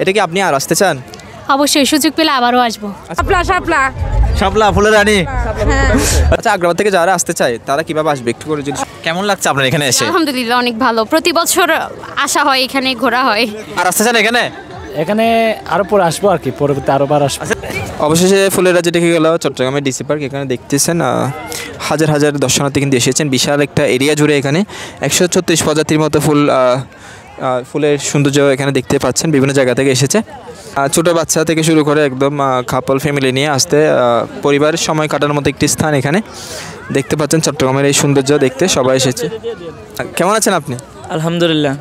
এটা কি আপনি আর আসতে চান? অবশ্যই, সুযোগ পেলে আবারও আসবো। শাপলা শাপলা শাপলা ফুলের রানী। আচ্ছা, আগ্রাবাদ থেকে যারা আসতে চায় তারা কিভাবে আসবে একটু করে যদি। কেমন লাগছে আপনার এখানে এসে? আলহামদুলিল্লাহ অনেক ভালো, প্রতি বছর আসা হয়, এখানে ঘোরা হয়। আর আসতে চান এখানে? এখানে আরো পরে আসবো আর কি, পরবর্তী আরো বার আসবো। অবশেষে ফুলের রাজ্যে দেখে গেল চট্টগ্রামের ডিসি পার্ক। এখানে দেখতেছেন হাজার হাজার দর্শনার্থী কিন্তু এসেছেন, বিশাল একটা এরিয়া জুড়ে। এখানে 136 প্রজাতির মতো ফুলের সৌন্দর্য এখানে দেখতে পাচ্ছেন, বিভিন্ন জায়গা থেকে এসেছে। ছোটো বাচ্চা থেকে শুরু করে একদম কাপল ফ্যামিলি নিয়ে আসতে পরিবারের সময় কাটানোর মতো একটি স্থান এখানে দেখতে পাচ্ছেন। চট্টগ্রামের এই সৌন্দর্য দেখতে সবাই এসেছে। কেমন আছেন আপনি? আলহামদুলিল্লাহ।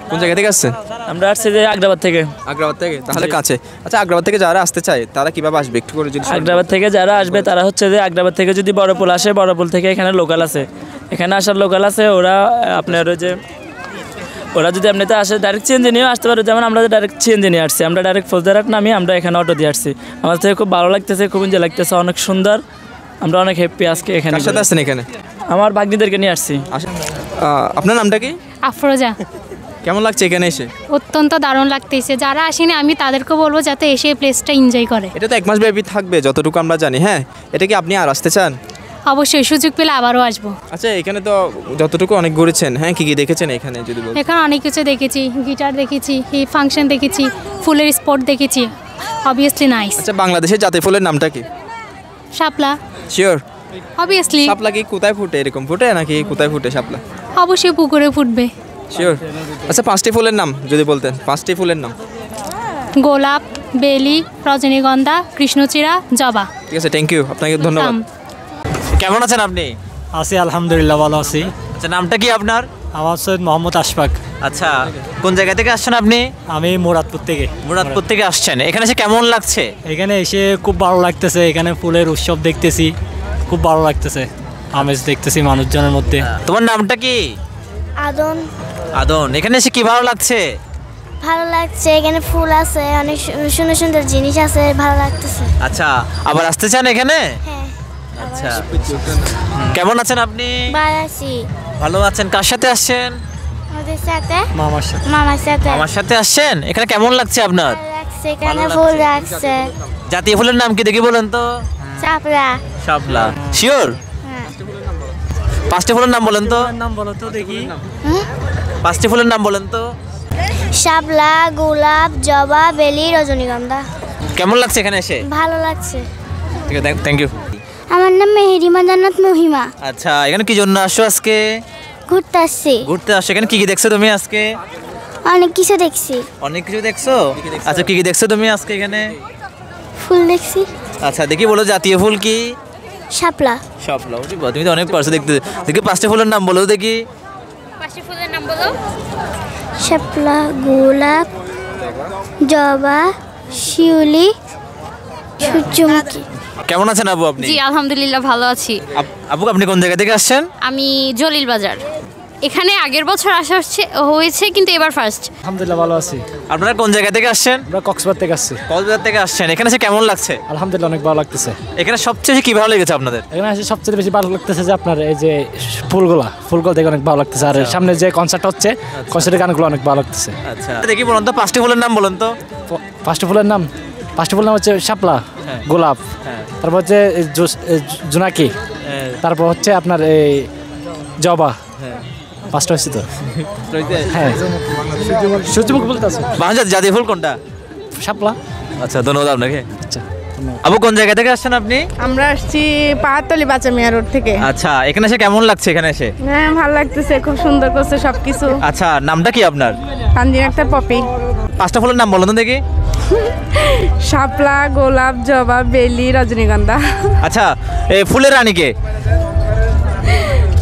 কোন জায়গা থেকে আসছেন? আমরা আসছি যে আগ্রাবাদ থেকে। আগ্রাবাদ থেকে, তাহলে কাছে। আচ্ছা, আগ্রাবাদ থেকে যারা আসতে চায় তারা কিভাবে আসবে একটু করে যদি। আগ্রাবাদ থেকে যারা আসবে তারা হচ্ছে যে আগ্রাবাদ থেকে যদি বড়পুল আসে, বড়পুল থেকে এখানে লোকাল আছে, এখানে আসার লোকাল আছে। ওরা আপনার ওই যে ওরা যদি এমনিতে আসে ডাইরেক্ট সিএনজি নিয়েও আসতে পারে, যেমন আমরা ডাইরেক্ট সিএনজি নিয়ে আসছি। আমরা ডাইরেক্ট ফৌজদারহাট নামি আমরা এখানে অটো দিয়ে আসছি। আমার থেকে খুব ভালো লাগতেছে, খুব এনজয় লাগতেছে, অনেক সুন্দর। আমরা অনেক হ্যাপি আজকে এখানে। কার সাথে আসছেন এখানে? আমার ভাগ্নিদেরকে নিয়ে আসছি। আপনার নামটা কি? আফরোজা। কেমন লাগছে এখানে এসে? অত্যন্ত দারুণ লাগতেছে। যারা আসেনি আমি তাদেরকে বলবো যাতে এসে এই প্লেসটা এনজয় করে। এটা তো 1 মাস ব্যাপী থাকবে যতটুকু আমরা জানি। হ্যাঁ, এটা কি আপনি আর আসতে চান? অবশ্যই, সুযোগ পেলে আবারও আসবো। আচ্ছা, এখানে তো যতটুকু অনেক ঘুরেছেন, হ্যাঁ, কি কি দেখেছেন এখানে যদি বলেন? এখানে অনেক কিছু দেখেছি, গিটার দেখেছি, এই ফাংশন দেখেছি, ফুলের স্পট দেখেছি। Obviously nice. আচ্ছা, বাংলাদেশের জাতীয় ফুলের নামটা কি? শাপলা। শিওর? অবভিয়াসলি। শাপলা কি কোথায় ফুটে? এরকম ফুটে নাকি কোথায় ফুটে শাপলা? অবশ্যই পুকুরে ফুটবে। শিওর? আচ্ছা, 5টি ফুলের নাম যদি বলতেন। 5টি ফুলের নাম। গোলাপ, বেলি, রজনীগন্ধা, কৃষ্ণচূড়া, জবা। ঠিক আছে, থ্যাংক ইউ, আপনাকে ধন্যবাদ। কেমন আছেন আপনি? আছি আলহামদুলিল্লাহ, ভালো আছি। আচ্ছা, নামটা কি আপনার? আমার সৈয়দ মোহাম্মদ আশফাক। আচ্ছা, কোন জায়গা থেকে আসছেন আপনি? আমি মুরাদপুর থেকে। মুরাদপুর থেকে আসছেন, এখানে এসে কেমন লাগছে? এখানে এসে খুব ভালো লাগতেছে, এখানে ফুলের উৎসব দেখতেছি, খুব ভালো লাগতেছে, আমেজ দেখতেছি মানুষজনের মধ্যে। তোমার নামটা কি? আদন। আদন, এখানে এসে কি ভালো লাগছে? ভালো লাগছে, এখানে ফুল আছে, অনেক সুন্দর সুন্দর জিনিস আছে, ভালো লাগতেছে। আচ্ছা, আবার আসতে চান এখানে? হ্যাঁ। আচ্ছা, কেমন আছেন আপনি? ভালো আছি। ভালো আছেন। কার সাথে আসছেন? আমাদের সাথে মামার সাথে। মামার সাথে। আমার সাথে আসছেন। এখানে কেমন লাগছে আপনার? ভালো লাগছে, এখানে ফুল রাখছে। জাতীয় ফুলের নাম কি দেখি বলেন তো? শাপলা। শাপলা। শিওর? হ্যাঁ। 5টি ফুলের নাম বলেন তো। নাম বলো তো দেখি। 5টি ফুলের নাম বলেন তো। শাপলা, গোলাপ, জবা, বেলি, রজনীগন্ধা। কেমন লাগছে এখানে এসে? ভালো লাগছে। ঠিক আছে, থ্যাংক ইউ। আমার নাম মেহেরিমা জান্নাত মহিমা। আচ্ছা, এখানে কি জন্য আসছো আজকে? ঘুরতে আসছি। ঘুরতে আসছো। এখানে কি কি দেখছো তুমি আজকে? অনেক কিছু দেখছি। অনেক কিছু দেখছো? আচ্ছা, কি কি দেখছো তুমি আজকে এখানে? ফুল দেখছি। আচ্ছা, দেখি বলো জাতীয় ফুল কি? শাপলা। শাপলা। তুমি তো অনেক পারছো দেখতে। দেখি 5টি ফুলের নাম বলো দেখি। 5টি ফুলের নাম বলো। শাপলা, গোলাপ, জবা, শিউলি, সূর্যমুখী। কেমন আছেন আপু আপনি? জি আলহামদুলিল্লাহ ভালো আছি। আপু, আপনি কোন জায়গা থেকে আসছেন? আমি জলিল বাজার। এখানে আগের বছর আসা হয়েছে কিন্তু এবার ফার্স্ট। আলহামদুলিল্লাহ ভালো আছি। আপনারা কোন জায়গা থেকে আসছেন? আমরা কক্সবাজার থেকে আসছি। কক্সবাজার থেকে আসছেন, এখানে এসে কেমন লাগছে? আলহামদুলিল্লাহ অনেক ভালো লাগতেছে। এখানে সবচেয়ে কি ভালো লেগেছে আপনাদের? এখানে এসে সবচেয়ে বেশি ভালো লাগতেছে যে আপনার এই যে ফুলগুলো দেখে অনেক ভালো লাগতেছে। আর সামনে যে কনসার্ট হচ্ছে, কনসার্টের গানগুলো অনেক ভালো লাগতেছে। আচ্ছা, দেখি বলুন তো 5টি ফুলের নাম বলুন তো। 5টি ফুলের নাম হচ্ছে শাপলা, গোলাপ, তারপর হচ্ছে জোনাকি, তারপর হচ্ছে আপনার এই জবা। 5টা হচ্ছে তো। হ্যাঁ, সূর্যমুখী বলতে আছে। বাংলাদেশের জাতীয় ফুল কোনটা? শাপলা। আচ্ছা, ধন্যবাদ আপনাকে। আচ্ছা, আপু, কোন জায়গা থেকে আসছেন আপনি? আমরা আসছি পাহাড়তলি বাচ্চামিয়া রোড থেকে। আচ্ছা, এখানে এসে কেমন লাগছে এখানে এসে? হ্যাঁ, ভালো লাগতেছে, খুব সুন্দর করছে সবকিছু। আচ্ছা, নামটা কি আপনার? তানজিন আক্তার পপি। 5টা ফুলের নাম বলুন তো দেখি। শাপলা, গোলাপ, জবা, বেলি, রজনীগন্ধা। আচ্ছা, এই ফুলের রানী কে?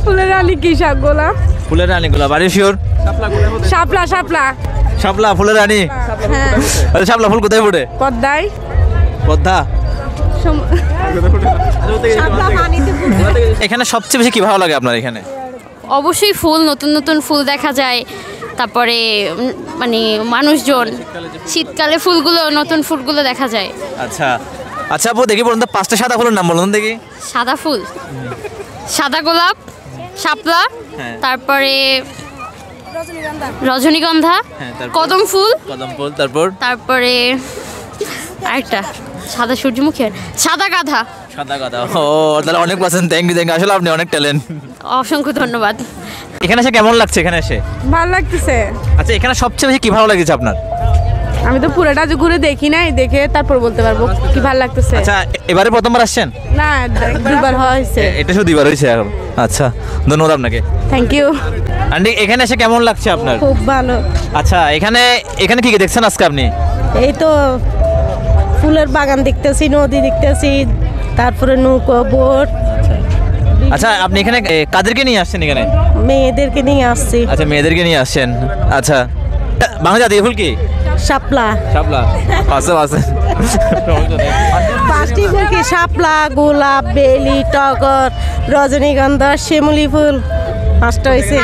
ফুলের রানী কি? গোলাপ। ফুলের রানী গোলাপ। আর শিওর? শাপলা। শাপলা। শাপলা ফুলের রানী। হ্যাঁ। আচ্ছা, শাপলা ফুল কোথায় ফোটে? পদ্মায়। পদ্মা। এখানে সবচেয়ে বেশি কি ভালো লাগে আপনার এখানে? অবশ্যই ফুল, নতুন নতুন ফুল দেখা যায়। তারপরে মানে মানুষজন, শীতকালে ফুলগুলো, নতুন ফুলগুলো দেখা যায়। আচ্ছা আচ্ছা আপু, দেখি বলুন তো 5টা সাদা ফুলের নাম বলুন দেখি। সাদা ফুল, সাদা গোলাপ, শাপলা, তারপরে রজনীগন্ধা, কদম ফুল, তারপরে আরেকটা সাদা সূর্যমুখী, সাদা গাধা। ও তাহলে অনেক পছন্দ। থ্যাংক ইউ আসলে আপনি অনেক ট্যালেন্ট। অসংখ্য ধন্যবাদ। এখানে এসে কেমন লাগছে এখানে এসে? ভালো লাগতেছে। আচ্ছা এখানে সবচেয়ে বেশি কি ভালো লেগেছে আপনার? আমি তো পুরোটা ঘুরে দেখি নাই, দেখে তারপর বলতে পারবো কি ভালো লাগতেছে। আচ্ছা এবারে প্রথমবার আসছেন? না, দুবার হয়েছে। এটা শুধু দুইবার হয়েছে এখন। আচ্ছা ধন্যবাদ আপনাকে। Thank you. আন্টি এখানে এসে কেমন লাগছে আপনার? খুব ভালো। আচ্ছা এখানে এখানে কি কি দেখছেন আজকে আপনি? এই তো ফুলের বাগান দেখতেছি, নদী দেখতেছি, তারপরে নৌকো, বোট। আচ্ছা আপনি এখানে কাদেরকে নিয়ে আসছেন এখানে? মেয়েদেরকে নিয়ে আসছি। আচ্ছা মেয়েদেরকে নিয়ে আসছেন। আচ্ছা বাংলা জাতীয় ফুল কি? শাপলা। শাপলা আছে। পাঁচটি ফুল কি? শাপলা, গোলাপ, বেলি, টগর, রজনীগন্ধা, শিমুলি ফুল। পাঁচটা হয়েছে।